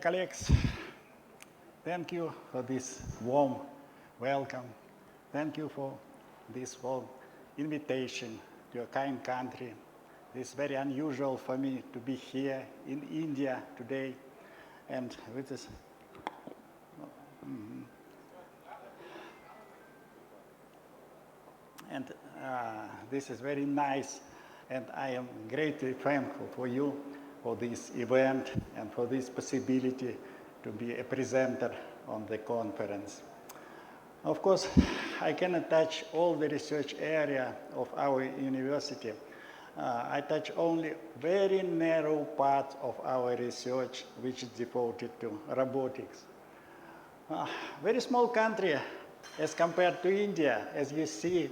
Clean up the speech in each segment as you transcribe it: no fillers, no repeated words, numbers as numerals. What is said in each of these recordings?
Colleagues, thank you for this warm welcome. Thank you for this warm invitation to your kind country. It's very unusual for me to be here in India today, and with this, this is very nice, and I am greatly thankful for you for this event and for this possibility to be a presenter on the conference. Of course, I cannot touch all the research area of our university. I touch only very narrow part of our research, which is devoted to robotics. Very small country as compared to India, as you see.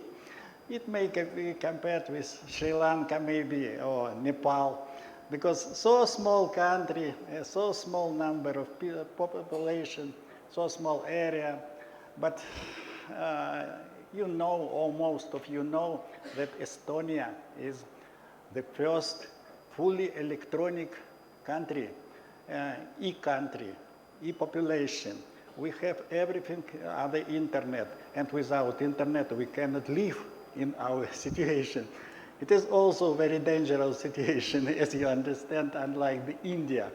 It may be compared with Sri Lanka maybe, or Nepal, because so small country, so small number of population, so small area, but you know, or most of you know, that Estonia is the first fully electronic country, e-country, e-population. We have everything on the internet, and without internet we cannot live in our situation. It is also a very dangerous situation, as you understand, unlike the India.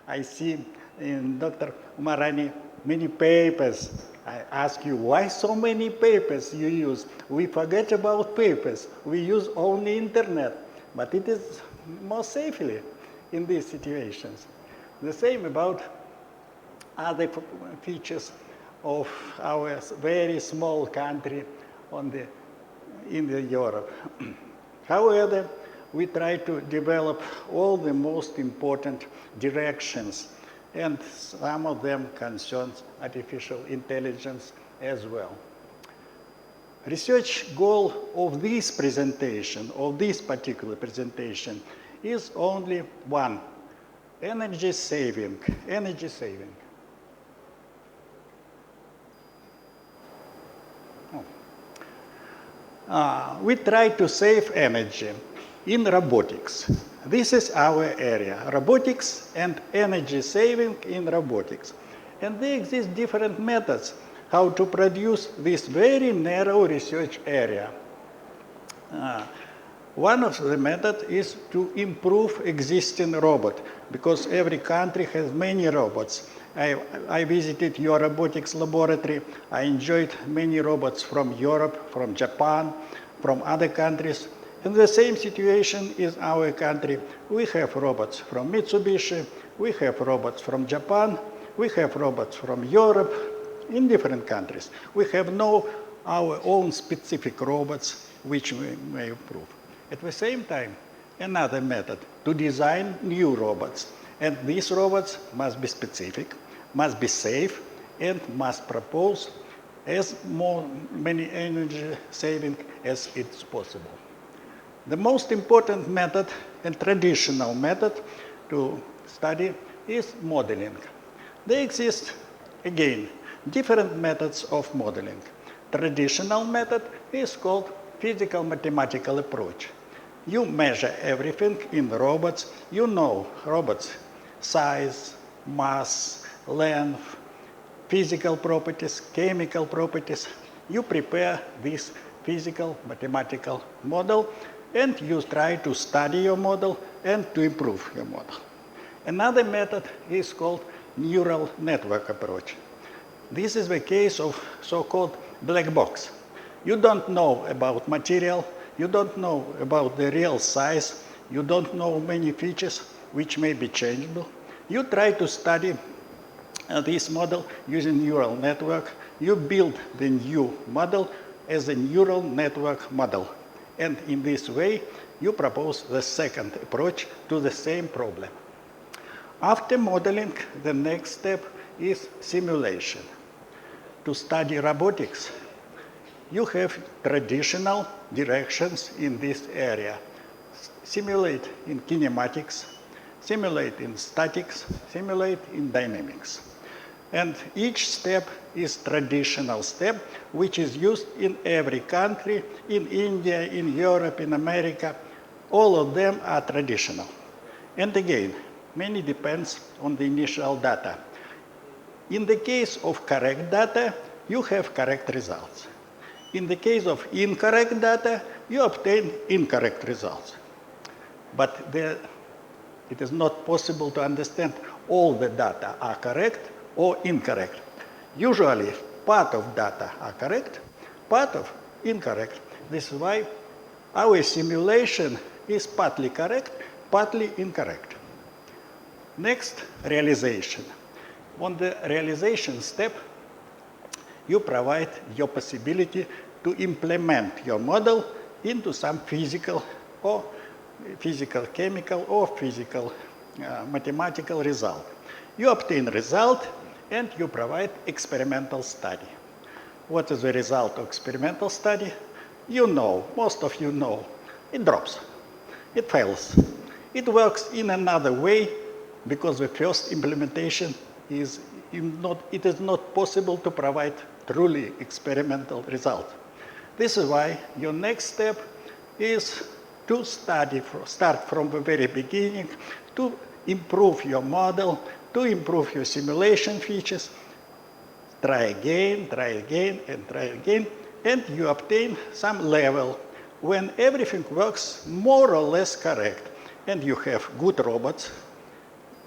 I see in Dr. Umarani many papers. I ask you, why so many papers you use? We forget about papers. We use only internet, but it is more safely in these situations. The same about other features of our very small country in Europe. However, we try to develop all the most important directions, and some of them concern artificial intelligence as well. Research goal of this presentation, of this particular presentation, is only one: energy saving. Energy saving. We try to save energy in robotics. This is our area, robotics and energy saving in robotics. And there exist different methods how to produce this very narrow research area. One of the methods is to improve existing robot, because every country has many robots. I visited your robotics laboratory. I enjoyed many robots from Europe, from Japan, from other countries. And the same situation is our country. We have robots from Mitsubishi, we have robots from Japan, we have robots from Europe, in different countries. We have our own specific robots which we may improve. At the same time, another method to design new robots. And these robots must be specific, must be safe, and must propose as many energy saving as it's possible. The most important method and traditional method to study is modeling. There exist, again, different methods of modeling. Traditional method is called physical mathematical approach. You measure everything in robots. You know robots' size, mass, length, physical properties, chemical properties. You prepare this physical mathematical model, and you try to study your model and to improve your model. Another method is called neural network approach. This is the case of so-called black box. You don't know about material, you don't know about the real size, you don't know many features which may be changeable. You try to study this model using neural network. You build the new model as a neural network model. And in this way, you propose the second approach to the same problem. After modeling, the next step is simulation. To study robotics, you have traditional directions in this area. Simulate in kinematics, simulate in statics, simulate in dynamics. And each step is traditional step, which is used in every country, in India, in Europe, in America. All of them are traditional. And again, many depends on the initial data. In the case of correct data, you have correct results. In the case of incorrect data, you obtain incorrect results. But it is not possible to understand all the data are correct or incorrect. Usually, part of data are correct, part of incorrect. This is why our simulation is partly correct, partly incorrect. Next, realization. On the realization step, you provide your possibility to implement your model into some physical, chemical, or physical mathematical result. You obtain result and you provide experimental study. What is the result of experimental study? You know, most of you know, it drops, it fails. It works in another way because the first implementation is not possible to provide truly experimental result. This is why your next step is to start from the very beginning, to improve your model, to improve your simulation features, try again, and you obtain some level when everything works more or less correct, and you have good robots,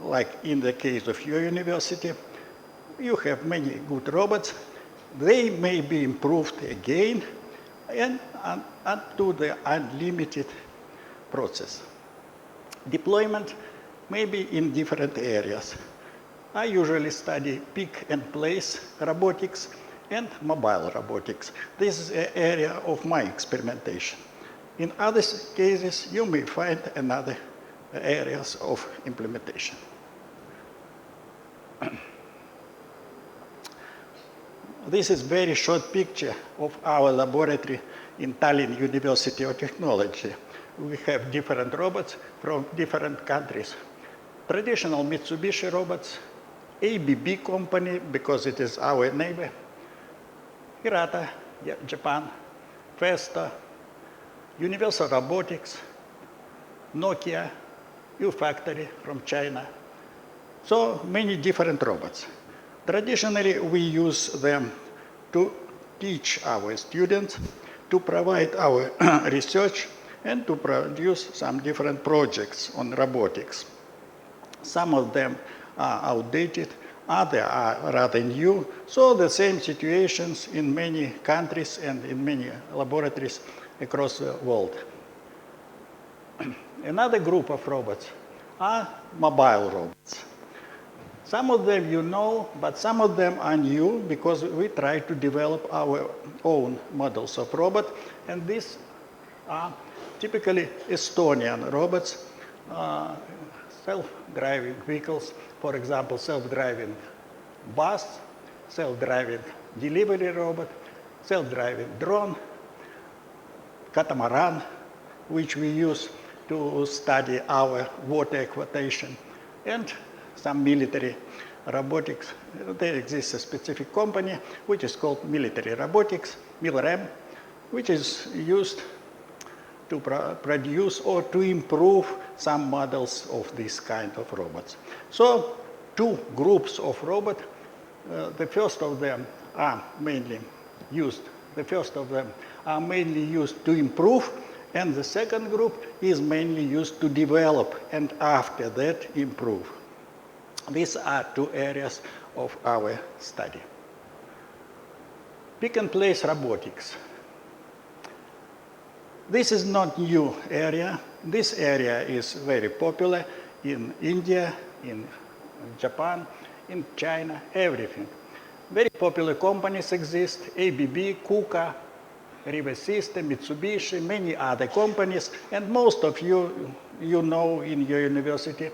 like in the case of your university, you have many good robots. They may be improved again and to the unlimited process. Deployment may be in different areas. I usually study pick and place robotics and mobile robotics. This is an area of my experimentation. In other cases, you may find another areas of implementation. This is a very short picture of our laboratory in Tallinn University of Technology. We have different robots from different countries. Traditional Mitsubishi robots, ABB company, because it is our neighbor, Hirata, Japan, Festo, Universal Robotics, Nokia, U-Factory from China. So many different robots. Traditionally, we use them to teach our students, to provide our research, and to produce some different projects on robotics. Some of them are outdated, others are rather new, so the same situations in many countries and in many laboratories across the world. Another group of robots are mobile robots. Some of them you know, but some of them are new because we try to develop our own models of robots, and these are typically Estonian robots, self-driving vehicles, for example, self-driving bus, self-driving delivery robot, self-driving drone, catamaran, which we use to study our water exploitation, and some military robotics. There exists a specific company which is called Military Robotics, MILREM, which is used to produce or to improve some models of this kind of robots. So, two groups of robots. The first of them are mainly used to improve, and the second group is mainly used to develop and after that improve. These are two areas of our study. Pick and place robotics. This is not new area. This area is very popular in India, in Japan, in China, everything. Very popular companies exist, ABB, KUKA, River System, Mitsubishi, many other companies, and most of you know in your university.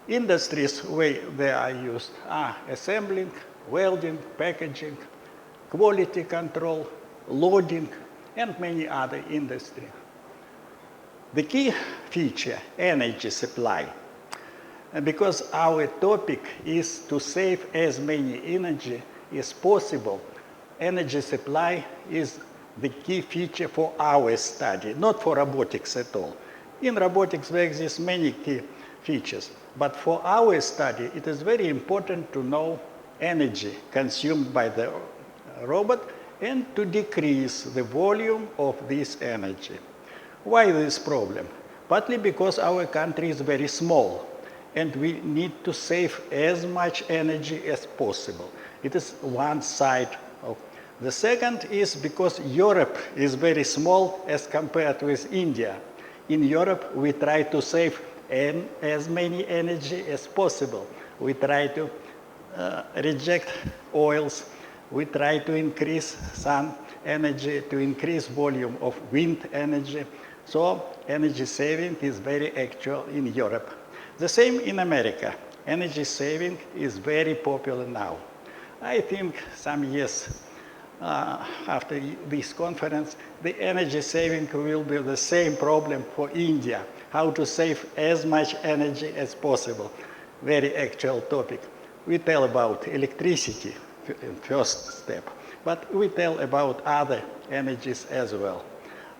Industries where they are used are assembling, welding, packaging, quality control, loading, and many other industries. The key feature, energy supply. And because our topic is to save as many energy as possible, energy supply is the key feature for our study, not for robotics at all. In robotics, there exist many key features. But for our study, it is very important to know energy consumed by the robot and to decrease the volume of this energy. Why this problem? Partly because our country is very small and we need to save as much energy as possible. It is one side of. The second is because Europe is very small as compared with India. In Europe, we try to save as many energy as possible. We try to reject oils. We try to increase sun energy, to increase volume of wind energy. So energy saving is very actual in Europe. The same in America. Energy saving is very popular now. I think some years after this conference, the energy saving will be the same problem for India, how to save as much energy as possible. Very actual topic. We tell about electricity in first step, but we tell about other energies as well.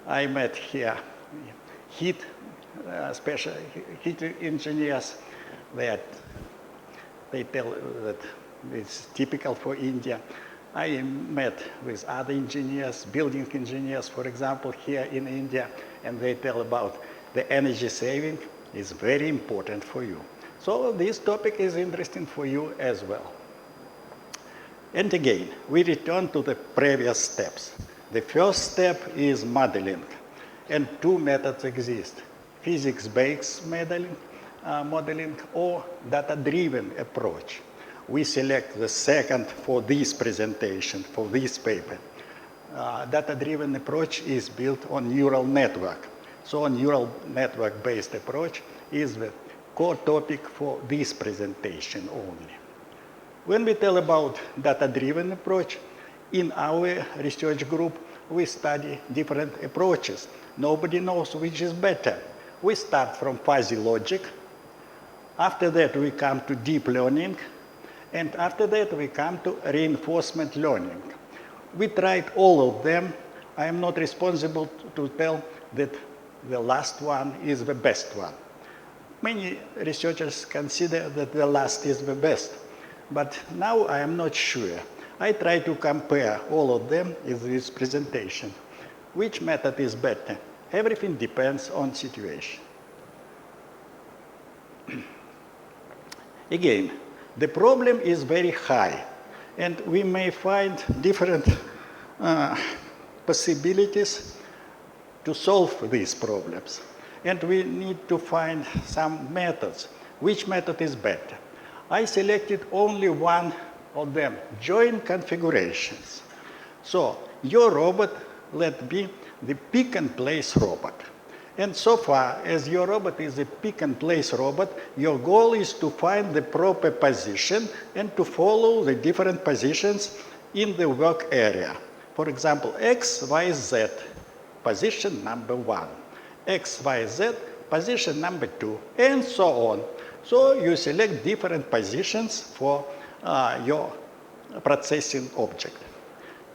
I met here special heat engineers that they tell that it's typical for India. I met with other engineers, building engineers, for example, here in India, and they tell about the energy saving is very important for you. So this topic is interesting for you as well. And again, we return to the previous steps. The first step is modeling, and two methods exist: physics-based modeling or data-driven approach. We select the second for this presentation, for this paper. Data-driven approach is built on neural network. So a neural network-based approach is the core topic for this presentation only. When we tell about data-driven approach, in our research group, we study different approaches. Nobody knows which is better. We start from fuzzy logic. After that, we come to deep learning. And after that, we come to reinforcement learning. We tried all of them. I am not responsible to tell that the last one is the best one. Many researchers consider that the last is the best. But now I am not sure. I try to compare all of them in this presentation. Which method is better? Everything depends on situation. Again, the problem is very high, and we may find different possibilities to solve these problems. And we need to find some methods. Which method is better? I selected only one of them, joint configurations. So your robot, let be the pick and place robot. And so far as your robot is a pick and place robot, your goal is to find the proper position and to follow the different positions in the work area. For example, X, Y, Z, position number 1. X, Y, Z, position number 2, and so on. So you select different positions for your processing object.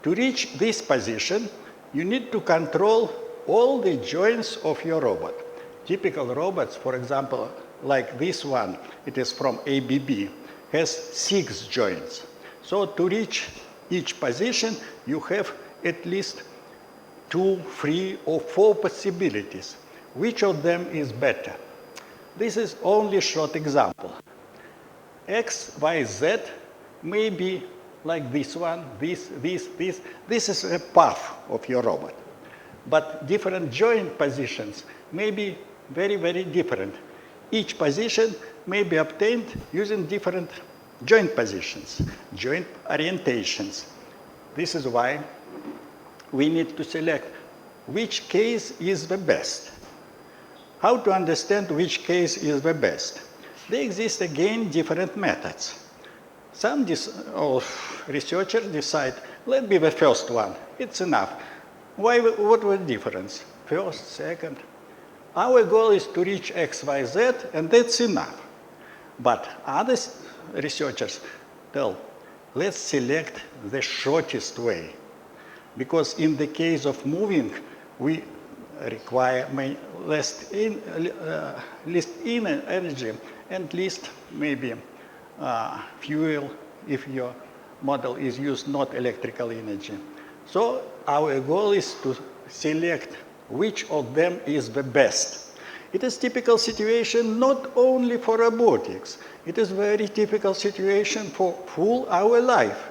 To reach this position, you need to control all the joints of your robot. Typical robots, for example, like this one, it is from ABB, has 6 joints. So to reach each position, you have at least 2, 3, or 4 possibilities. Which of them is better? This is only a short example. X, Y, Z may be like this one, this. This is a path of your robot. But different joint positions may be very, very different. Each position may be obtained using different joint positions, joint orientations. This is why we need to select which case is the best. How to understand which case is the best? There exist again different methods. Some researchers decide, let be the first one, it's enough. Why, what was the difference? First, second. Our goal is to reach X, Y, Z, and that's enough. But other researchers tell, let's select the shortest way. Because in the case of moving, we require least energy and least maybe fuel if your model is used not electrical energy. So our goal is to select which of them is the best. It is typical situation not only for robotics, it is very typical situation for full our life.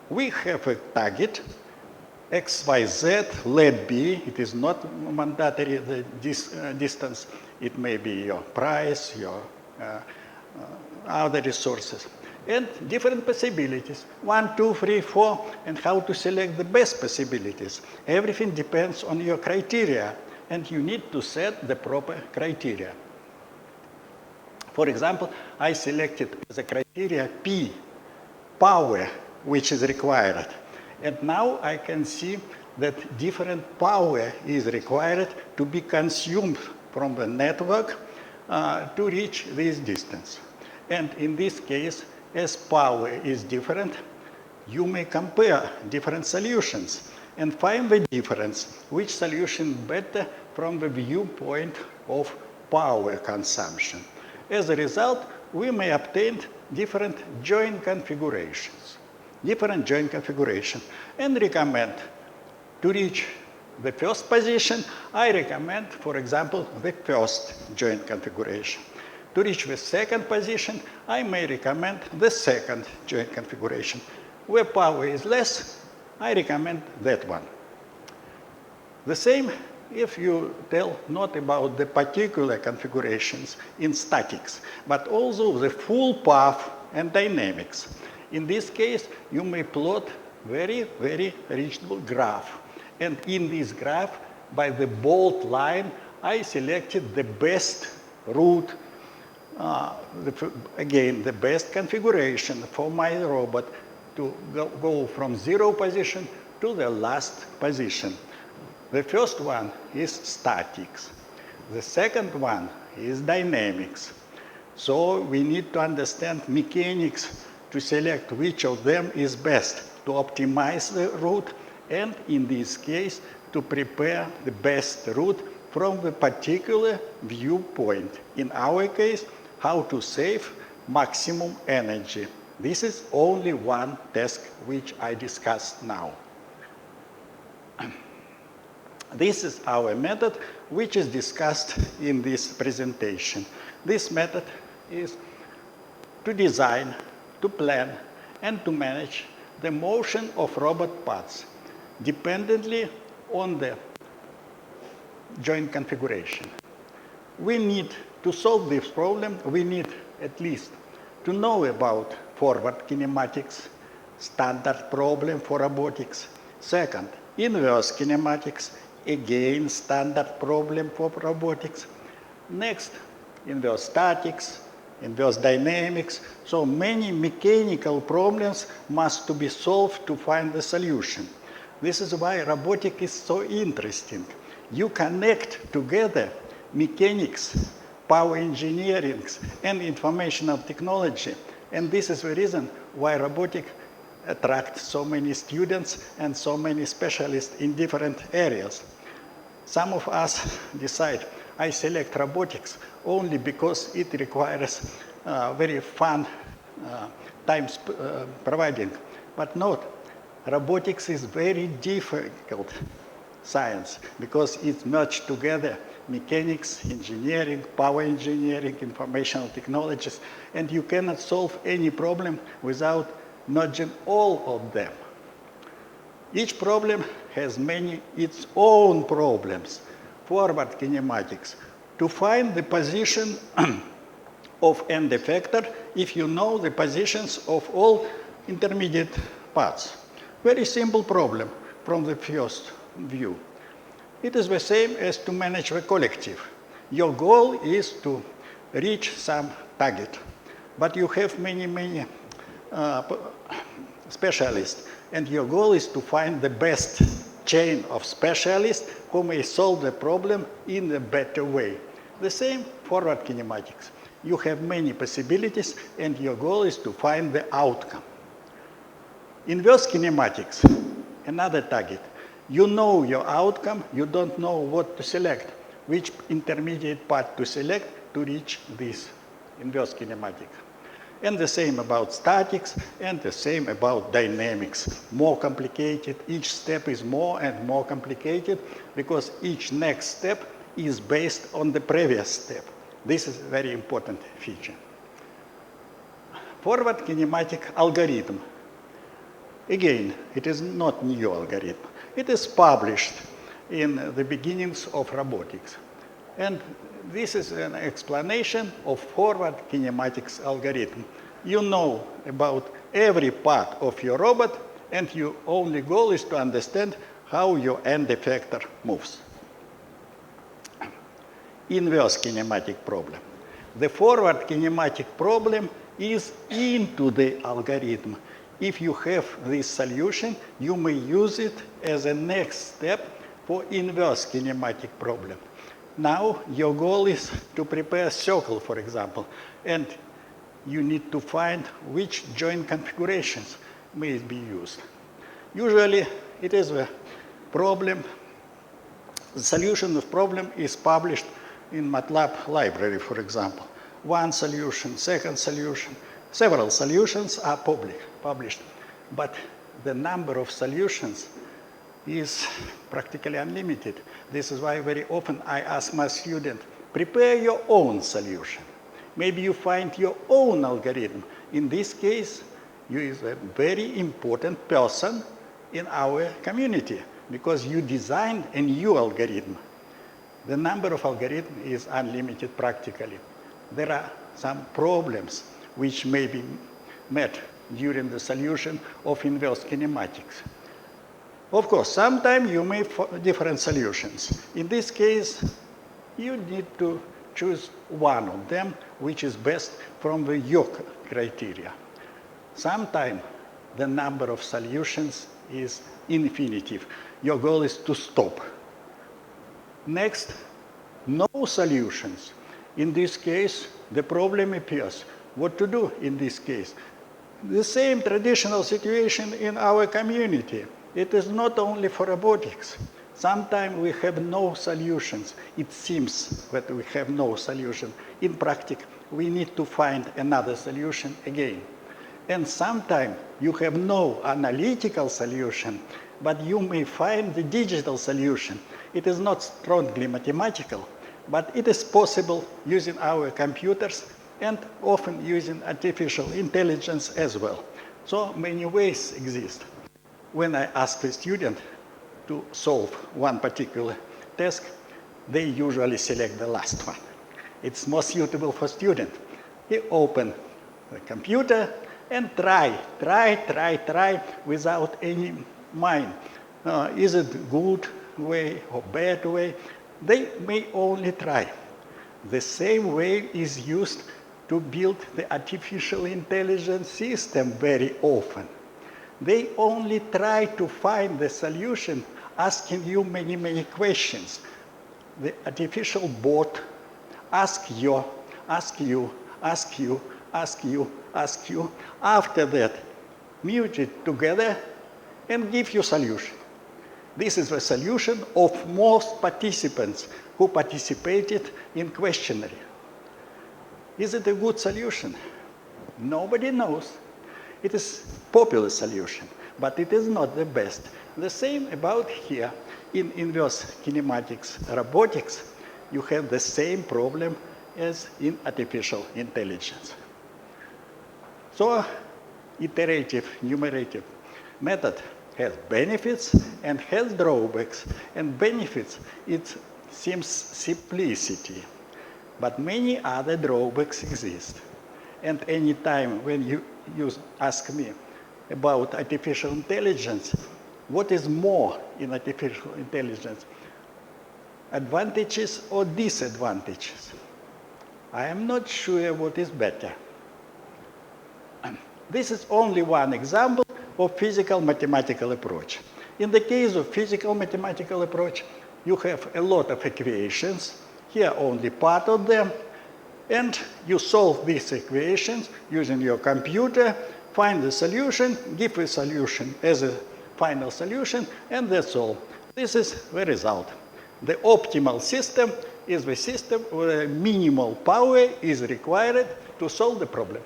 We have a target, XYZ, let be, it is not mandatory the distance, it may be your price, your other resources. And different possibilities, 1, 2, 3, 4, and how to select the best possibilities. Everything depends on your criteria, and you need to set the proper criteria. For example, I selected as a criteria P, power, which is required. And now I can see that different power is required to be consumed from the network to reach this distance. And in this case, as power is different, you may compare different solutions and find the difference, which solution better from the viewpoint of power consumption. As a result, we may obtain different joint configurations, and recommend to reach the first position, I recommend, for example, the first joint configuration. To reach the second position, I may recommend the second joint configuration. Where power is less, I recommend that one. The same if you tell not about the particular configurations in statics, but also the full path and dynamics. In this case, you may plot very, very reachable graph. And in this graph, by the bold line, I selected the best route, again, the best configuration for my robot to go from 0 position to the last position. The first one is statics. The second one is dynamics. So we need to understand mechanics to select which of them is best to optimize the route, and in this case, to prepare the best route from the particular viewpoint. In our case, how to save maximum energy. This is only one task which I discussed now. This is our method which is discussed in this presentation. This method is to design, to plan, and to manage the motion of robot parts dependently on the joint configuration. We need to solve this problem, we need at least to know about forward kinematics, standard problem for robotics. Second, inverse kinematics, again standard problem for robotics. Next, inverse statics, inverse dynamics. So many mechanical problems must to be solved to find the solution. This is why robotics is so interesting. You connect together mechanics, power engineering, and informational technology. And this is the reason why robotics attracts so many students and so many specialists in different areas. Some of us decide, I select robotics only because it requires very fun time providing. But not. Robotics is very difficult science because it's merged together mechanics, engineering, power engineering, informational technologies, and you cannot solve any problem without merging all of them. Each problem has its own problems. Forward kinematics, to find the position of end effector if you know the positions of all intermediate parts. Very simple problem from the first view. It is the same as to manage the collective. Your goal is to reach some target, but you have many specialists, and your goal is to find the best chain of specialists who may solve the problem in a better way. The same forward kinematics. You have many possibilities, and your goal is to find the outcome. Inverse kinematics, another target. You know your outcome, you don't know what to select, which intermediate path to select to reach this inverse kinematic. And the same about statics, and the same about dynamics. More complicated, each step is more and more complicated because each next step is based on the previous step. This is a very important feature. Forward kinematic algorithm. Again, it is not new algorithm. It is published in the beginnings of robotics. And this is an explanation of forward kinematics algorithm. You know about every part of your robot, and your only goal is to understand how your end effector moves. Inverse kinematic problem. The forward kinematic problem is into the algorithm. If you have this solution, you may use it as a next step for inverse kinematic problem. Now, your goal is to prepare a circle, for example, and you need to find which joint configurations may be used. Usually, it is a problem. The solution of the problem is published in MATLAB library, for example. One solution, second solution, several solutions are published, but the number of solutions is practically unlimited. This is why very often I ask my student, prepare your own solution. Maybe you find your own algorithm. In this case, you is a very important person in our community because you designed a new algorithm. The number of algorithms is unlimited practically. There are some problems which may be met during the solution of inverse kinematics. Of course, sometimes you may find different solutions. In this case, you need to choose one of them, which is best from your criteria. Sometimes the number of solutions is infinitive. Your goal is to stop. Next, no solutions. In this case, the problem appears. What to do in this case? The same traditional situation in our community. It is not only for robotics. Sometimes we have no solutions. It seems that we have no solution. In practice, we need to find another solution again. And sometimes you have no analytical solution, but you may find the digital solution. It is not strongly mathematical, but it is possible using our computers and often using artificial intelligence as well. So many ways exist. When I ask a student to solve one particular task, they usually select the last one. It's more suitable for student. He open the computer and try without any mind. Is it good way or bad way? They may only try. The same way is used to build the artificial intelligence system very often. They only try to find the solution, asking you many questions. The artificial bot asks you. After that, mute it together and give you solution. This is the solution of most participants who participated in questionnaire. Is it a good solution? Nobody knows. It is popular solution, but it is not the best. The same about here. In inverse kinematics robotics, you have the same problem as in artificial intelligence. So, iterative, numerative method has benefits and has drawbacks. And benefits, it seems simplicity. But many other drawbacks exist. And any time when you ask me about artificial intelligence, what is more in artificial intelligence? Advantages or disadvantages? I am not sure what is better. This is only one example of physical mathematical approach. In the case of physical mathematical approach, you have a lot of equations. Here only part of them. And you solve these equations using your computer, find the solution, give a solution as a final solution, and that's all. This is the result. The optimal system is the system where minimal power is required to solve the problem.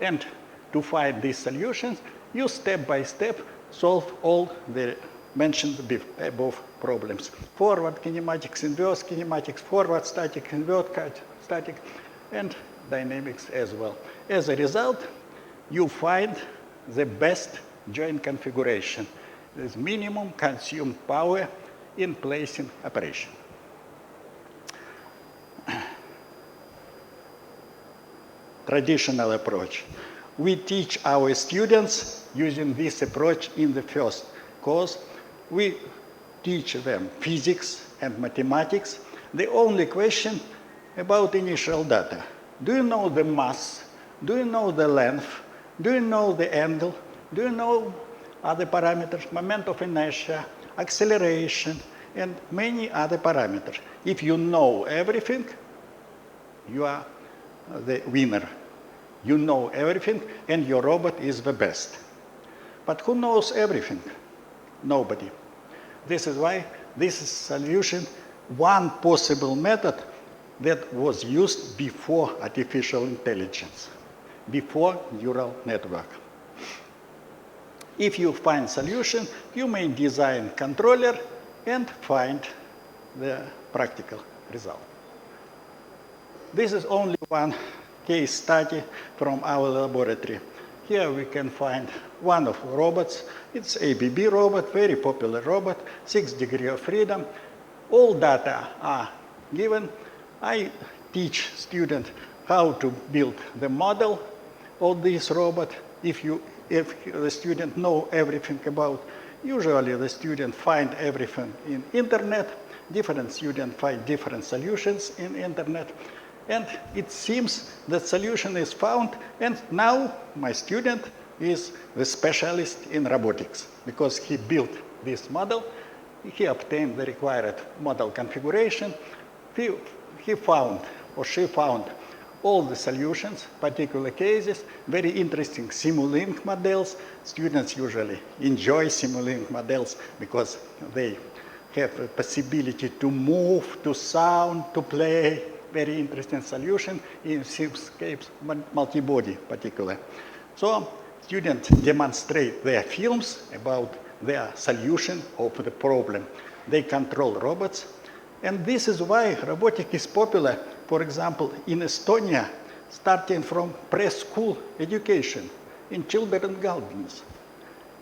And to find these solutions, you step by step solve all the mentioned above problems. Forward kinematics, inverse kinematics, forward static, inward static, and dynamics as well. As a result, you find the best joint configuration. There's minimum consumed power in placing operation. Traditional approach. We teach our students using this approach in the first course. We teach them physics and mathematics. The only question about initial data. Do you know the mass? Do you know the length? Do you know the angle? Do you know other parameters, moment of inertia, acceleration, and many other parameters? If you know everything, you are the winner. You know everything, and your robot is the best. But who knows everything? Nobody. This is why this is solution, one possible method that was used before artificial intelligence, before neural network. If you find solution, you may design controller and find the practical result. This is only one case study from our laboratory. Here we can find one of robots. It's ABB robot, very popular robot, 6 degrees of freedom. All data are given. I teach students how to build the model of this robot. If the student know everything about, usually the student find everything in internet. Different students find different solutions in internet. And it seems that solution is found, and now my student is the specialist in robotics because he built this model, he obtained the required model configuration, he found, or she found, all the solutions, particular cases, very interesting Simulink models. Students usually enjoy Simulink models because they have a possibility to move, to sound, to play. Very interesting solution in simscapes, multi-body particular. So students demonstrate their films about their solution of the problem. They control robots. And this is why robotics is popular, for example, in Estonia, starting from preschool education in children's gardens.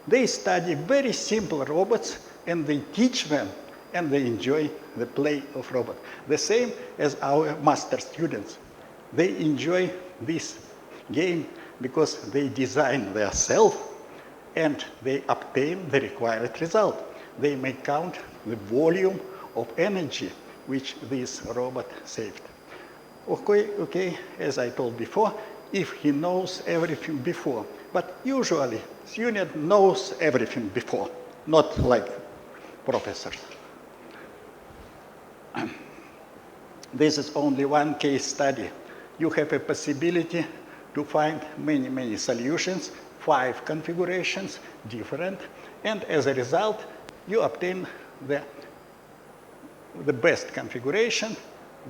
They study very simple robots and they teach them and they enjoy the play of robots. The same as our master students. They enjoy this game because they design themselves and they obtain the required result. They may count the volume of energy which this robot saved. Okay, as I told before, if he knows everything before. But usually, student knows everything before, not like professors. This is only one case study. You have a possibility to find many, many solutions, 5 configurations, different, and as a result, you obtain the best configuration,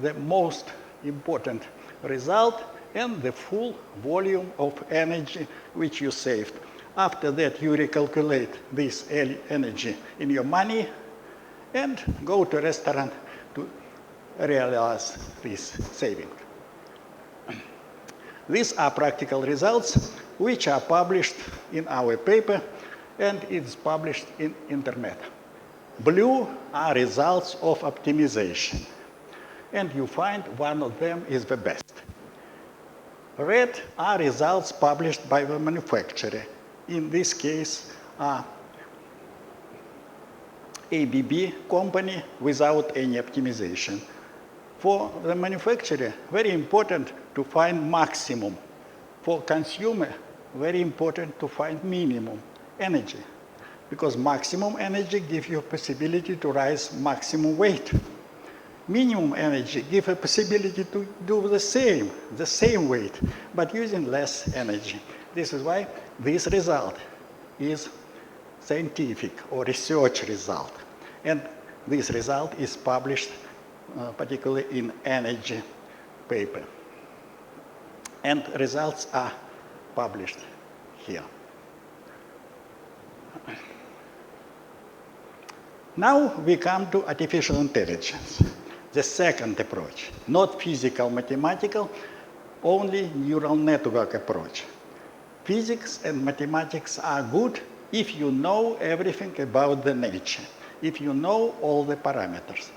the most important result, and the full volume of energy which you saved. After that, you recalculate this energy in your money and go to a restaurant to realize this saving. These are practical results which are published in our paper and it's published in internet. Blue are results of optimization, and you find one of them is the best. Red are results published by the manufacturer. In this case, ABB company without any optimization. For the manufacturer, very important to find maximum. For consumer, very important to find minimum energy. Because maximum energy gives you a possibility to rise maximum weight. Minimum energy gives a possibility to do the same weight, but using less energy. This is why this result is scientific or research result. And this result is published particularly in energy paper. And results are published here. Now we come to artificial intelligence, the second approach, not physical mathematical, only neural network approach. Physics and mathematics are good if you know everything about the nature, if you know all the parameters.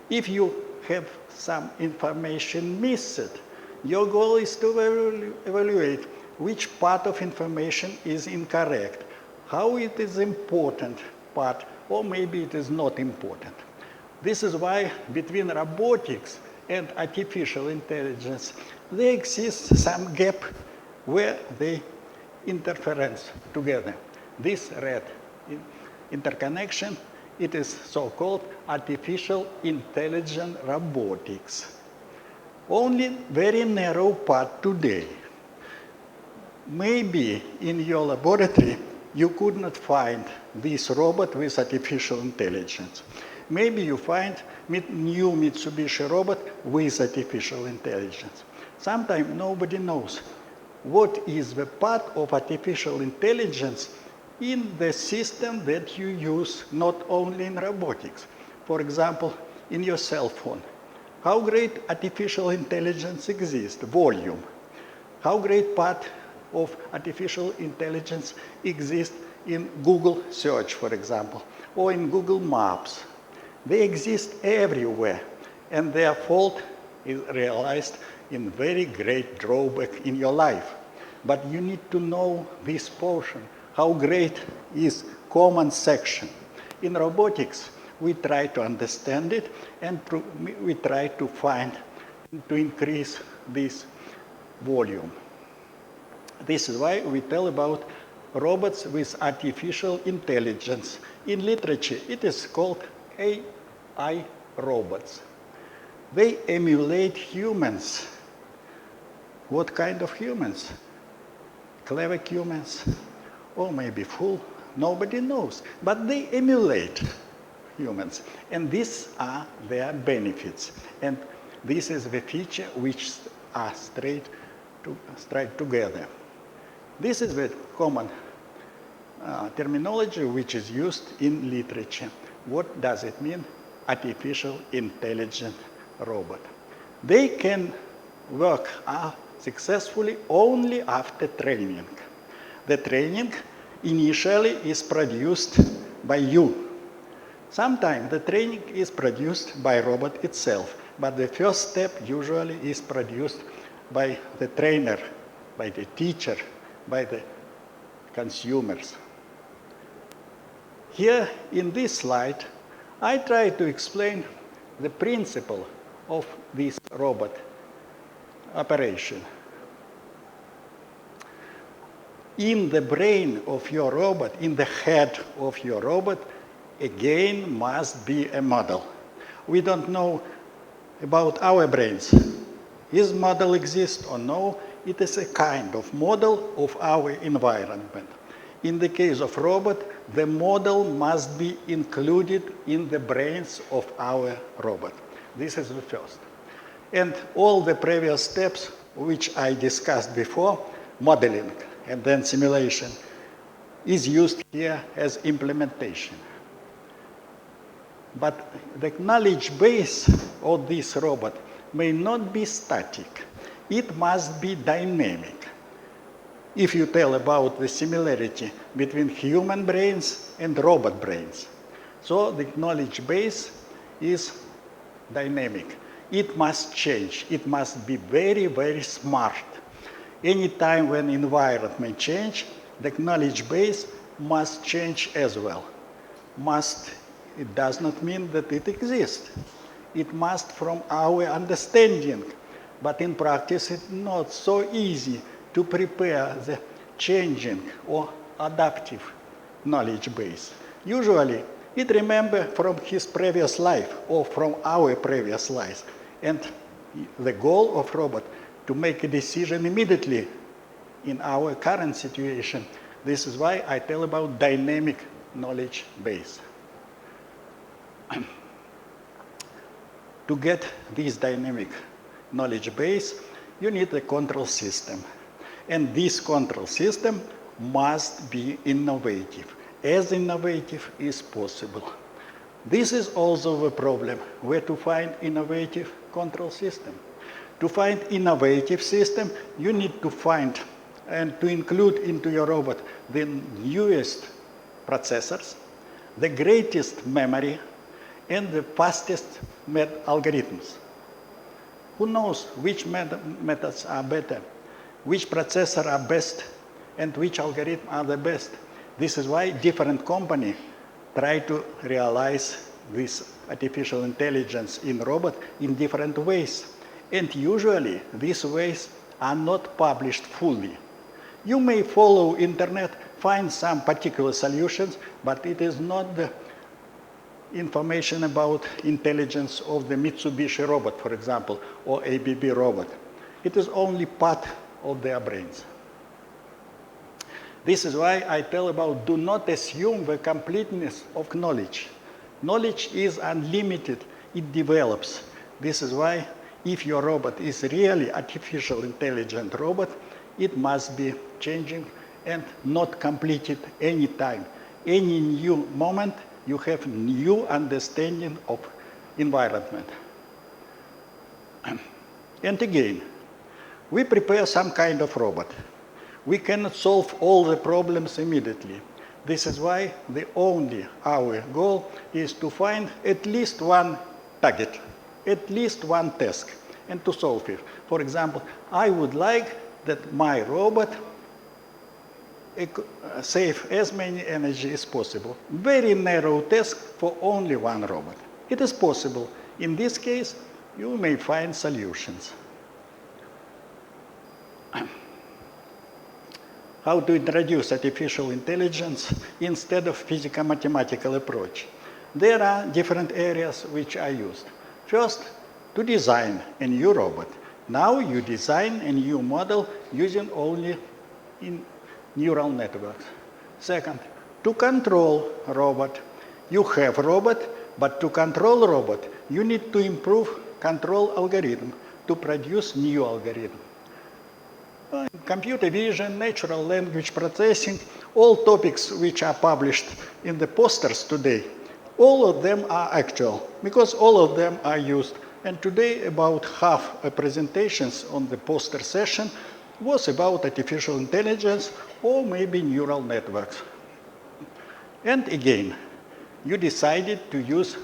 If you have some information missed, your goal is to evaluate which part of information is incorrect, how it is important part, or maybe it is not important. This is why between robotics and artificial intelligence, there exists some gap where they interference together. This red interconnection, it is so-called artificial intelligent robotics. Only very narrow part today. Maybe in your laboratory, you could not find this robot with artificial intelligence. Maybe you find new Mitsubishi robot with artificial intelligence. Sometimes nobody knows what is the part of artificial intelligence in the system that you use, not only in robotics. For example, in your cell phone. How great artificial intelligence exists? Volume. How great part of artificial intelligence exists in Google search, for example, or in Google Maps. They exist everywhere, and their fault is realized in very great drawback in your life. But you need to know this portion, how great is common section. In robotics, we try to understand it, and we try to find, to increase this volume. This is why we tell about robots with artificial intelligence. In literature, it is called AI robots. They emulate humans. What kind of humans? Clever humans, or maybe fool, nobody knows. But they emulate humans, and these are their benefits. And this is the feature which are straight together. This is the common terminology which is used in literature. What does it mean? Artificial intelligent robot. They can work successfully only after training. The training initially is produced by you. Sometimes the training is produced by robot itself, but the first step usually is produced by the trainer, by the teacher, by the consumers. Here in this slide, I try to explain the principle of this robot operation. In the brain of your robot, in the head of your robot, again must be a model. We don't know about our brains. Is model exist or no? It is a kind of model of our environment. In the case of robot, the model must be included in the brains of our robot. This is the first. And all the previous steps, which I discussed before, modeling and then simulation, is used here as implementation. But the knowledge base of this robot may not be static. It must be dynamic. If you tell about the similarity between human brains and robot brains. So the knowledge base is dynamic. It must change. It must be very, very smart. Anytime when environment change, the knowledge base must change as well. Must, it does not mean that it exists. It must from our understanding. But in practice, it's not so easy to prepare the changing or adaptive knowledge base. Usually, it remembers from his previous life or from our previous lives. And the goal of robot to make a decision immediately in our current situation. This is why I tell about dynamic knowledge base. To get this dynamic knowledge base, you need a control system. And this control system must be innovative, as innovative as possible. This is also a problem, where to find innovative control system. To find innovative system, you need to find and to include into your robot the newest processors, the greatest memory, and the fastest algorithms. Who knows which methods are better, which processor are best, and which algorithm are the best? This is why different companies try to realize this artificial intelligence in robot in different ways. And usually, these ways are not published fully. You may follow internet, find some particular solutions, but it is not the information about intelligence of the Mitsubishi robot, for example, or ABB robot. It is only part of their brains. This is why I tell about do not assume the completeness of knowledge. Knowledge is unlimited, it develops. This is why if your robot is really artificial intelligent robot, it must be changing and not completed any time. Any new moment, you have new understanding of environment. And again, we prepare some kind of robot. We cannot solve all the problems immediately. This is why our goal is to find at least one target, at least one task, and to solve it. For example, I would like that my robot save as many energy as possible. Very narrow task for only one robot. It is possible. In this case, you may find solutions. How to introduce artificial intelligence instead of physical-mathematical approach? There are different areas which are used. First, to design a new robot. Now you design a new model using only neural networks. Second, to control robot. You have robot, but to control robot, you need to improve control algorithm to produce new algorithm. Computer vision, natural language processing, all topics which are published in the posters today, all of them are actual, because all of them are used. And today, about half of presentations on the poster session was about artificial intelligence or maybe neural networks. And again, you decided to use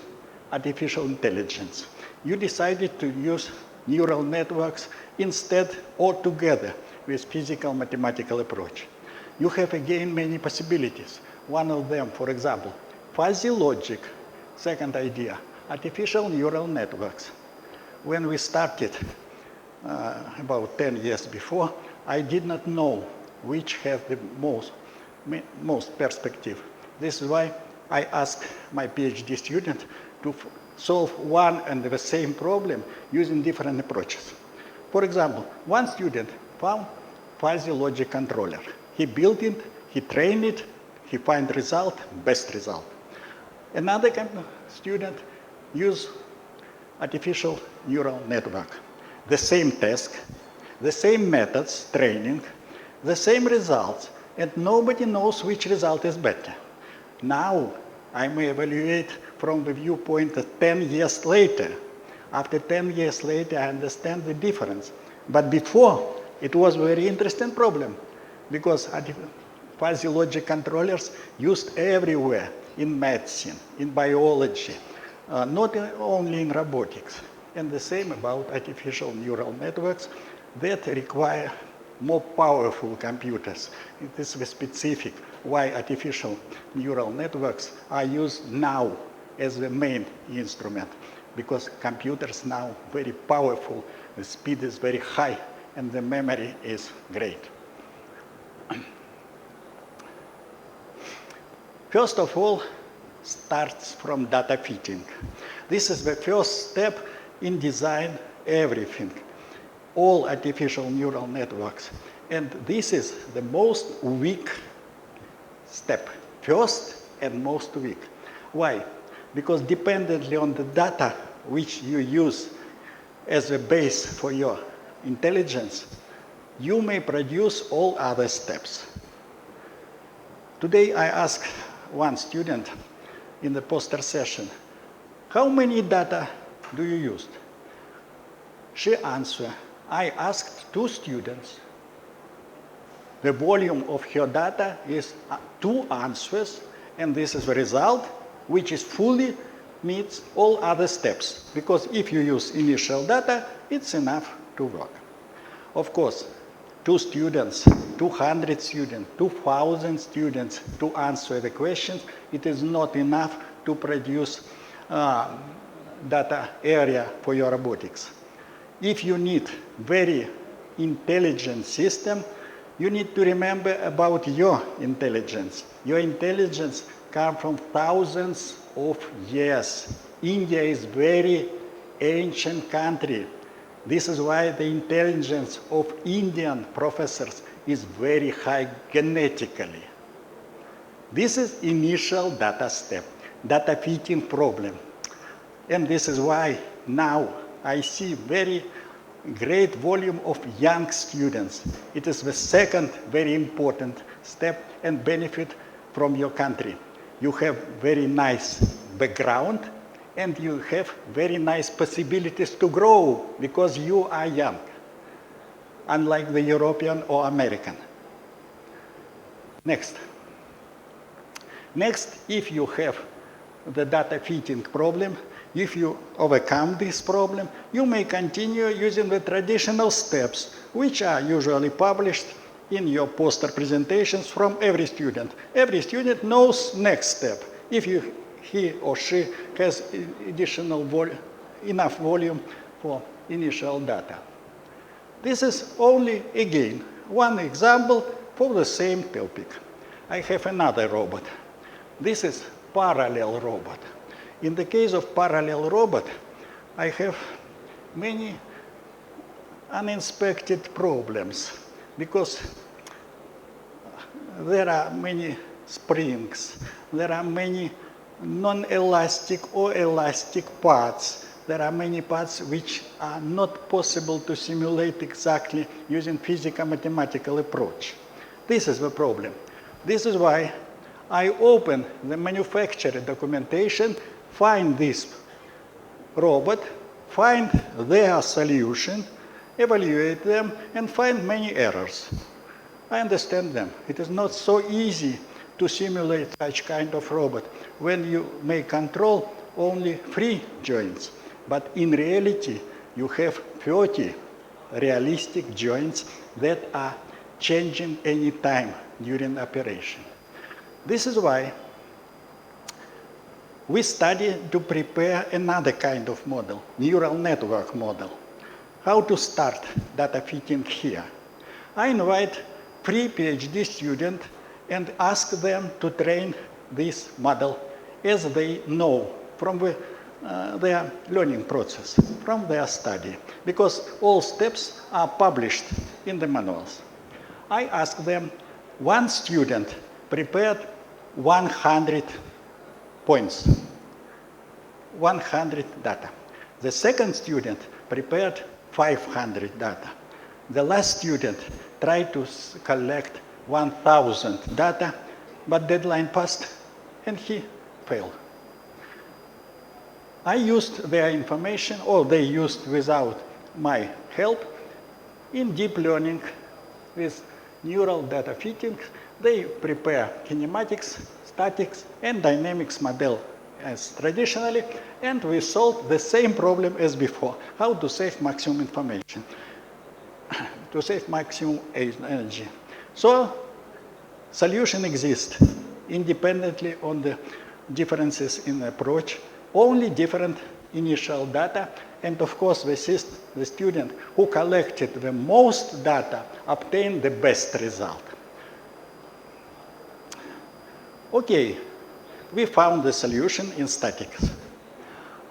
artificial intelligence. You decided to use neural networks instead or together with physical mathematical approach. You have again many possibilities. One of them, for example, fuzzy logic. Second idea, artificial neural networks. When we started about 10 years before, I did not know which has the most perspective. This is why I asked my PhD student to solve one and the same problem using different approaches. For example, one student found fuzzy logic controller. He built it, he trained it, he found result, best result. Another student used artificial neural network. The same task, the same methods, training, the same results, and nobody knows which result is better. Now, I may evaluate from the viewpoint of 10 years later. After 10 years later, I understand the difference. But before, it was a very interesting problem, because fuzzy logic controllers used everywhere, in medicine, in biology, not only in robotics. And the same about artificial neural networks that require more powerful computers. It is specific why artificial neural networks are used now as the main instrument, because computers now very powerful, the speed is very high, and the memory is great. First of all, starts from data fitting. This is the first step in design everything, all artificial neural networks. And this is the most weak step. First, and most weak. Why? Because dependently on the data which you use as a base for your intelligence, you may produce all other steps. Today I asked one student in the poster session, how many data do you use? She answered, I asked 2 students. The volume of her data is 2 answers, and this is the result, which is fully meets all other steps. Because if you use initial data, it's enough to work. Of course, 2 students, 200 students, 2,000 students to answer the questions, it is not enough to produce data area for your robotics. If you need very intelligent system, you need to remember about your intelligence. Your intelligence comes from thousands of years. India is a very ancient country. This is why the intelligence of Indian professors is very high genetically. This is initial data step, data fitting problem. And this is why now I see very great volume of young students. It is the second very important step and benefit from your country. You have very nice background and you have very nice possibilities to grow because you are young, unlike the European or American. Next. Next, if you have the data fitting problem, if you overcome this problem, you may continue using the traditional steps, which are usually published in your poster presentations from every student. Every student knows next step. If he or she has enough volume for initial data. This is only, again, one example for the same topic. I have another robot. This is parallel robot. In the case of parallel robot, I have many uninspected problems because there are many springs, there are many non-elastic or elastic parts. There are many parts which are not possible to simulate exactly using physical-mathematical approach. This is the problem. This is why I open the manufacturer documentation, find this robot, find their solution, evaluate them, and find many errors. I understand them. It is not so easy to simulate such kind of robot when you may control only 3 joints. But in reality, you have 30 realistic joints that are changing any time during operation. This is why we study to prepare another kind of model, neural network model. How to start data fitting here? I invite 3 PhD students and ask them to train this model as they know from their learning process, from their study, because all steps are published in the manuals. I ask them, one student prepared 100 points, 100 data. The second student prepared 500 data. The last student tried to collect 1,000 data, but deadline passed and he failed. I used their information, or they used without my help, in deep learning with neural data fitting. They prepare kinematics, statics, and dynamics model as traditionally, and we solved the same problem as before, how to save maximum information, to save maximum energy. So, solution exists independently on the differences in approach, only different initial data, and of course the student who collected the most data obtained the best result. Okay, we found the solution in statics.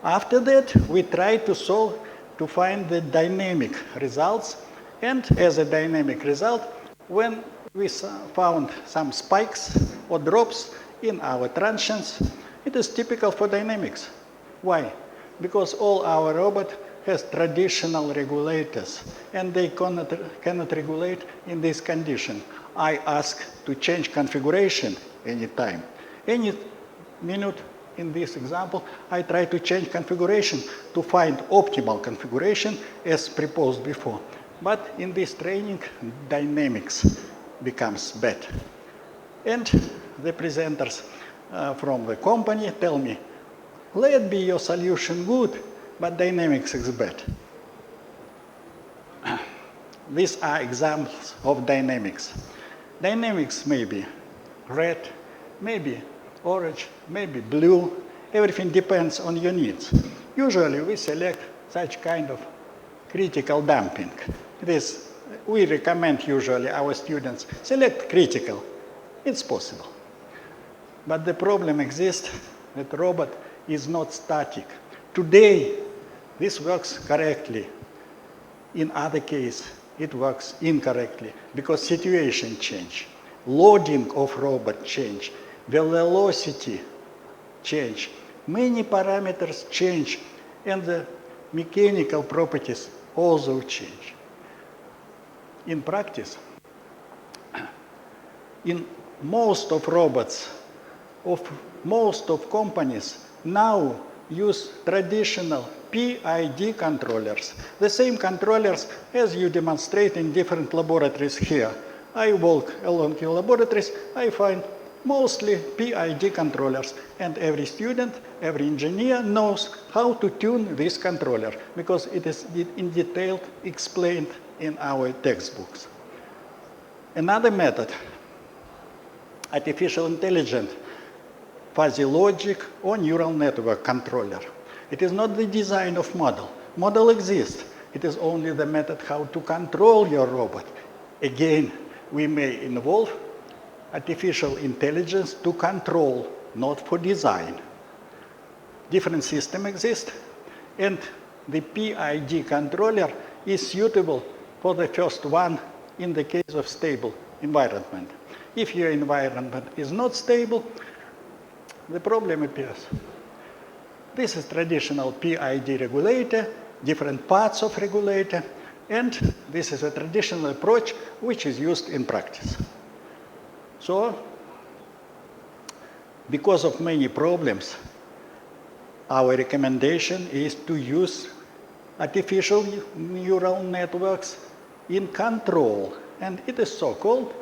After that, we tried to find the dynamic results, and as a dynamic result, when we found some spikes or drops in our transients. It is typical for dynamics. Why? Because all our robot has traditional regulators, and they cannot regulate in this condition. I ask to change configuration anytime. Any minute in this example, I try to change configuration to find optimal configuration as proposed before. But in this training, dynamics becomes bad. And the presenters from the company tell me, let be your solution good, but dynamics is bad. These are examples of dynamics. Dynamics may be red, maybe orange, maybe blue. Everything depends on your needs. Usually we select such kind of critical damping. We recommend usually our students select critical. It's possible. But the problem exists that the robot is not static. Today, this works correctly. In other cases, it works incorrectly because situation change, loading of robot change, the velocity change, many parameters change, and the mechanical properties also change. In practice, in most of robots, most of companies now use traditional PID controllers, the same controllers as you demonstrate in different laboratories here. I walk along your laboratories, I find mostly PID controllers, and every student, every engineer knows how to tune this controller because it is in detail explained in our textbooks. Another method, artificial intelligence, fuzzy logic or neural network controller. It is not the design of model. Model exists. It is only the method how to control your robot. Again, we may involve artificial intelligence to control, not for design. Different systems exist, and the PID controller is suitable for the first one in the case of stable environment. If your environment is not stable, the problem appears. This is traditional PID regulator, different parts of regulator, and this is a traditional approach which is used in practice. So, because of many problems, our recommendation is to use artificial neural networks in control, and it is so-called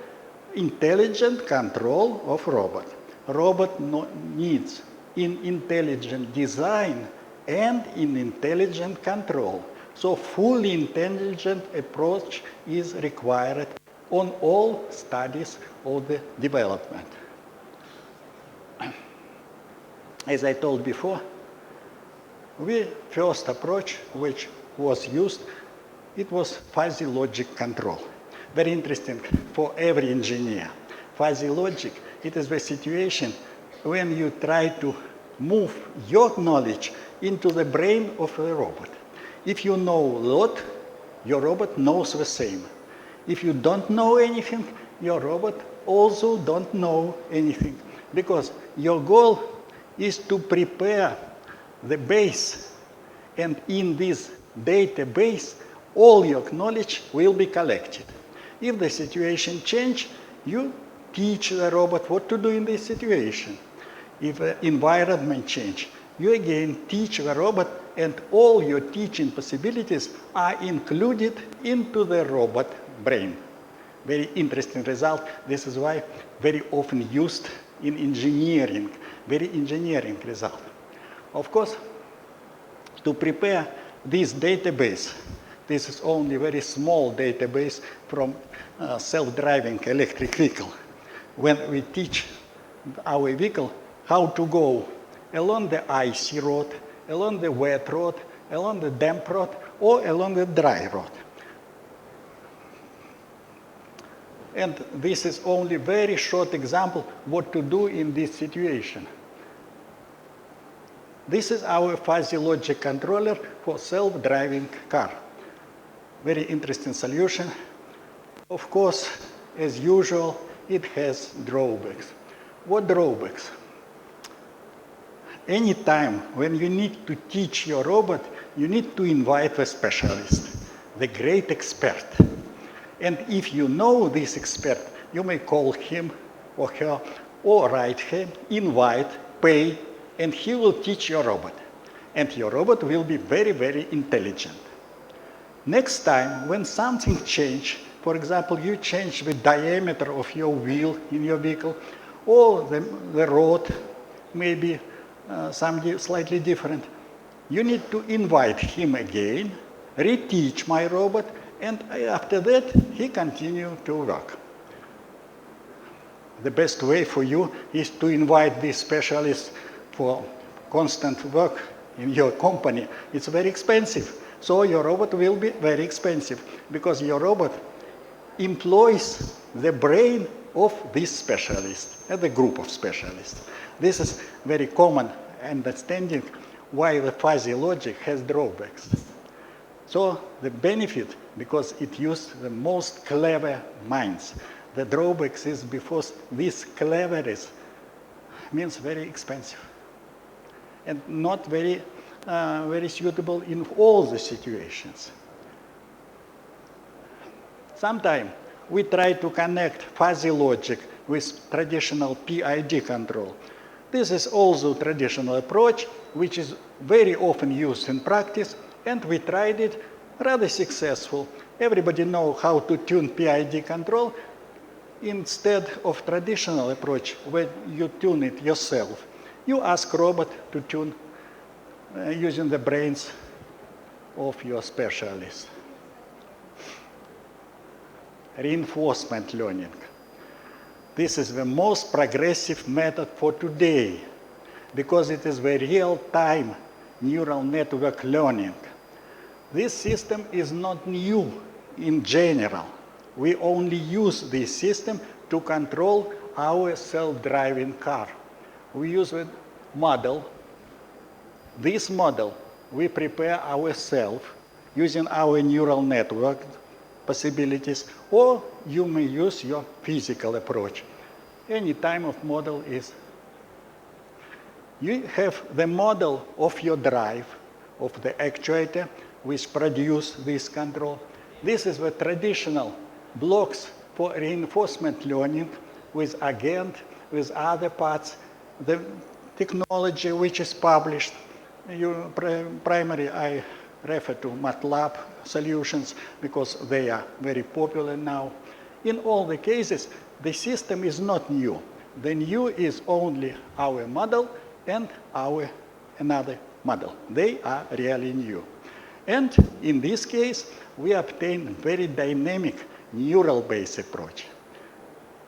intelligent control of robot. Robot needs in intelligent design and in intelligent control. So fully intelligent approach is required on all studies of the development. As I told before, the first approach which was used, it was fuzzy logic control. Very interesting for every engineer. Fuzzy logic, it is the situation when you try to move your knowledge into the brain of a robot. If you know a lot, your robot knows the same. If you don't know anything, your robot also don't know anything. Because your goal is to prepare the base, and in this database, all your knowledge will be collected. If the situation changes, you teach the robot what to do in this situation. If the environment changes, you again teach the robot, and all your teaching possibilities are included into the robot brain. Very interesting result. This is why very often used in engineering, very engineering result. Of course, to prepare this database, this is only a very small database from self-driving electric vehicle. When we teach our vehicle how to go along the icy road, along the wet road, along the damp road, or along the dry road. And this is only a very short example what to do in this situation. This is our fuzzy logic controller for self-driving car. Very interesting solution. Of course, as usual, it has drawbacks. What drawbacks? Anytime when you need to teach your robot, you need to invite a specialist, the great expert. And if you know this expert, you may call him or her or write him, invite, pay, and he will teach your robot. And your robot will be very, very intelligent. Next time, when something changes, for example, you change the diameter of your wheel in your vehicle, or the road may be slightly different, you need to invite him again, reteach my robot, and after that, he continue to work. The best way for you is to invite this specialist for constant work in your company. It's very expensive. So your robot will be very expensive because your robot employs the brain of this specialist and the group of specialists. This is very common understanding why the fuzzy logic has drawbacks. So the benefit, because it uses the most clever minds. The drawbacks is because this cleverness means very expensive and not very suitable in all the situations. Sometimes we try to connect fuzzy logic with traditional PID control. This is also a traditional approach, which is very often used in practice, and we tried it rather successful. Everybody knows how to tune PID control instead of traditional approach where you tune it yourself. You ask robot to tune using the brains of your specialist. Reinforcement learning. This is the most progressive method for today because it is the real-time neural network learning. This system is not new in general. We only use this system to control our self-driving car. We use a model. This model we prepare ourselves using our neural network possibilities, or you may use your physical approach. Any type of model is. You have the model of your drive, of the actuator, which produce this control. This is the traditional blocks for reinforcement learning with agent, with other parts, the technology which is published. Primarily, I refer to MATLAB solutions because they are very popular now. In all the cases, the system is not new. The new is only our model and our another model. They are really new. And in this case, we obtain very dynamic neural-based approach.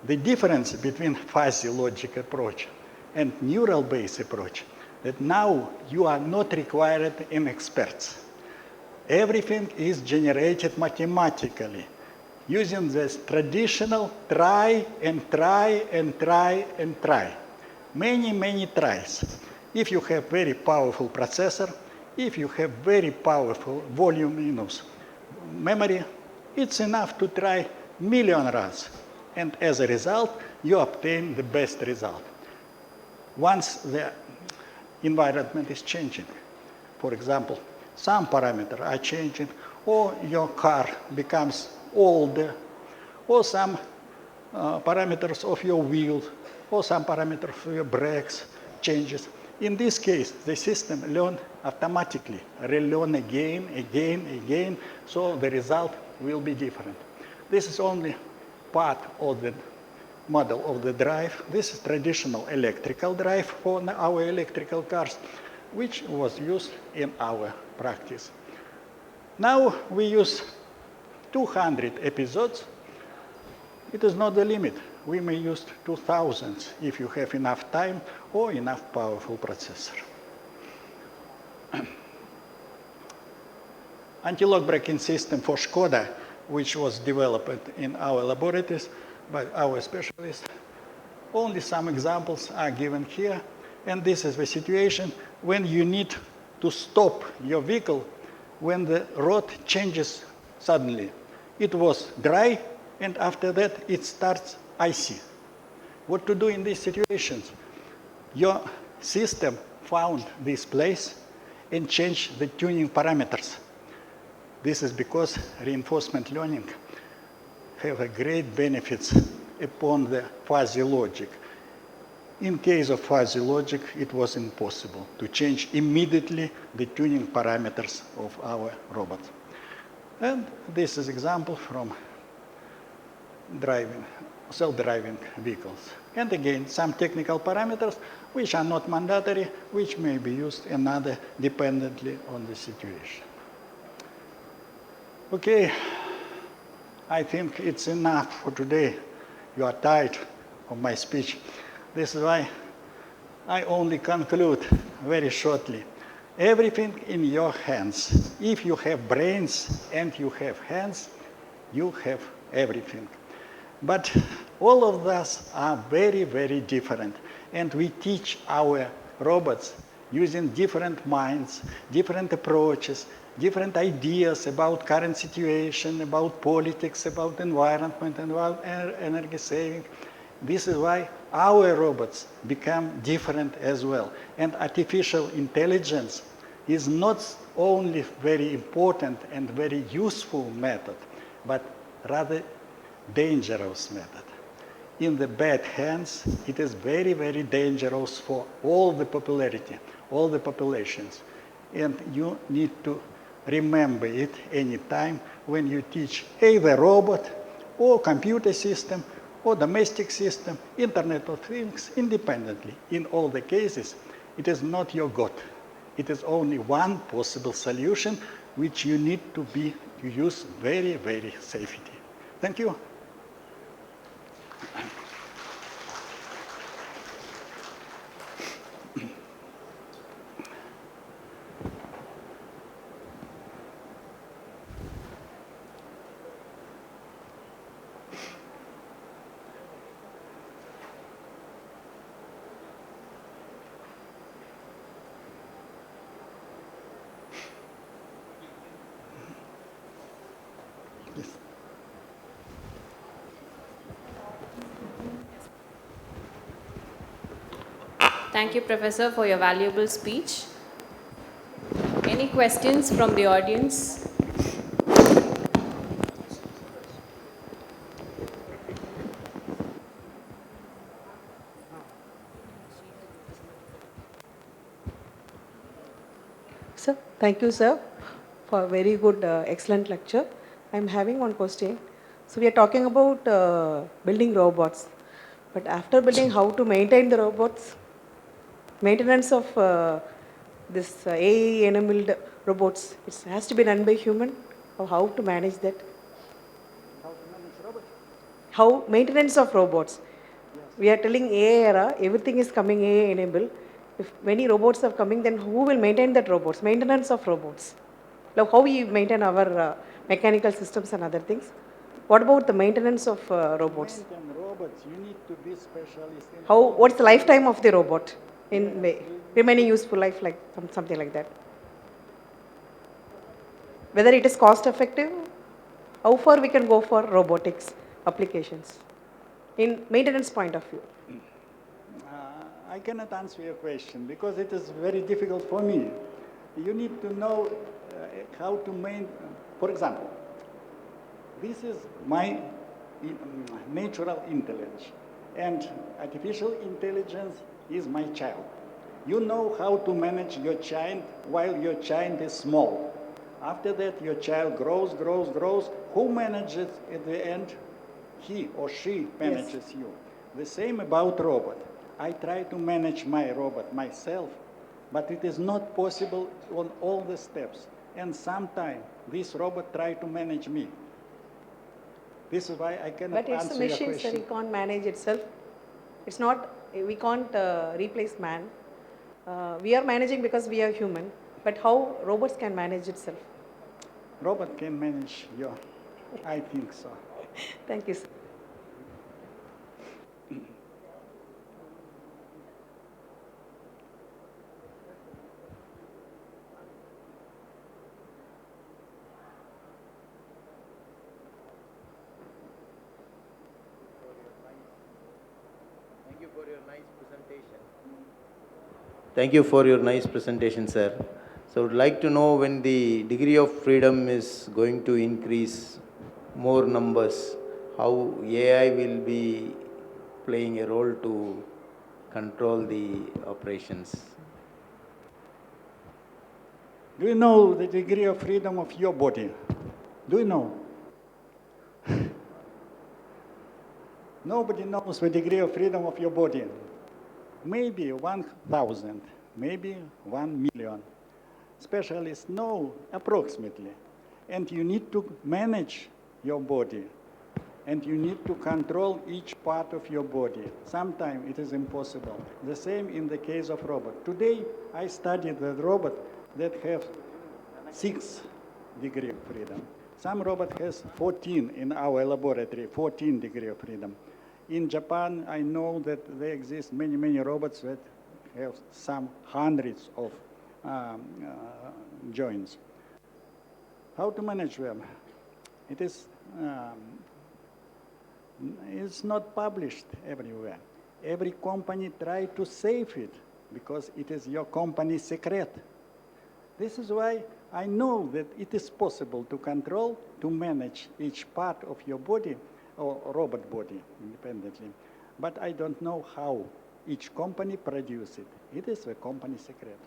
The difference between fuzzy logic approach and neural-based approach that now you are not required in experts. Everything is generated mathematically using this traditional try and try and try and try. Many, many tries. If you have very powerful processor, if you have very powerful voluminous memory, it's enough to try million runs. And as a result, you obtain the best result. Once the environment is changing, for example, some parameters are changing, or your car becomes older, or some parameters of your wheels, or some parameters of your brakes changes. In this case, the system learns automatically, relearn again, so the result will be different. This is only part of the model of the drive. This is traditional electrical drive for our electrical cars, which was used in our practice. Now we use 200 episodes. It is not the limit. We may use 2,000 if you have enough time or enough powerful processor. Anti-lock braking system for Skoda, which was developed in our laboratories by our specialists. Only some examples are given here. And this is the situation when you need to stop your vehicle when the road changes suddenly. It was dry, and after that it starts icy. What to do in these situations? Your system found this place and changed the tuning parameters. This is because reinforcement learning have a great benefits upon the fuzzy logic. In case of fuzzy logic, it was impossible to change immediately the tuning parameters of our robot. And this is example from self-driving vehicles. And again, some technical parameters which are not mandatory, which may be used another dependently on the situation. Okay, I think it's enough for today. You are tired of my speech. This is why I only conclude very shortly. Everything in your hands. If you have brains and you have hands, you have everything. But all of us are very, very different. And we teach our robots using different minds, different approaches, different ideas about current situation, about politics, about environment, and about energy saving. This is why our robots become different as well. And artificial intelligence is not only very important and very useful method, but rather dangerous method. In the bad hands, it is very, very dangerous for all the popularity, all the populations. And you need to remember it anytime when you teach either robot or computer system or domestic system, Internet of Things independently. In all the cases, it is not your God. It is only one possible solution which you need to use very, very safely. Thank you. Thank you, Professor, for your valuable speech. Any questions from the audience? Sir, thank you, sir, for a very good, excellent lecture. I'm having one question. So we are talking about building robots, but after building, how to maintain the robots? Maintenance of this AI-enabled robots, it has to be done by human, or how to manage that? How to manage robots? How maintenance of robots? Yes. We are telling AI era, everything is coming AI-enabled. If many robots are coming, then who will maintain that robots? Maintenance of robots. Like how we maintain our mechanical systems and other things. What about the maintenance of robots? To maintain robots, you need to be specialist in How? What's the lifetime of the robot in remaining useful life, like something like that? Whether it is cost effective, how far we can go for robotics applications in maintenance point of view? I cannot answer your question because it is very difficult for me. You need to know how to maintain, for example, this is my natural intelligence, and artificial intelligence is my child. You know how to manage your child while your child is small. After that, your child grows. Who manages at the end? He or she manages yes. You. The same about robot. I try to manage my robot myself, but it is not possible on all the steps. And sometimes this robot tries to manage me. This is why I cannot answer your question. But it's a machine, sir, it can't manage itself. It's not, we can't replace man. We are managing because we are human, but how robots can manage itself? Robot can manage you. I think so. Thank you, sir. Thank you for your nice presentation, sir. So I would like to know when the degree of freedom is going to increase more numbers, how AI will be playing a role to control the operations. Do you know the degree of freedom of your body? Do you know? Nobody knows the degree of freedom of your body. Maybe 1,000, maybe 1,000,000. Specialists know approximately. And you need to manage your body. And you need to control each part of your body. Sometimes it is impossible. The same in the case of robot. Today, I studied the robot that have 6 degree of freedom. Some robot has 14 in our laboratory, 14 degree of freedom. In Japan, I know that there exist many, many robots that have some hundreds of joints. How to manage them? It is it's not published everywhere. Every company tries to save it because it is your company secret. This is why I know that it is possible to control, to manage each part of your body or robot body independently. But I don't know how each company produces it. It is a company secret.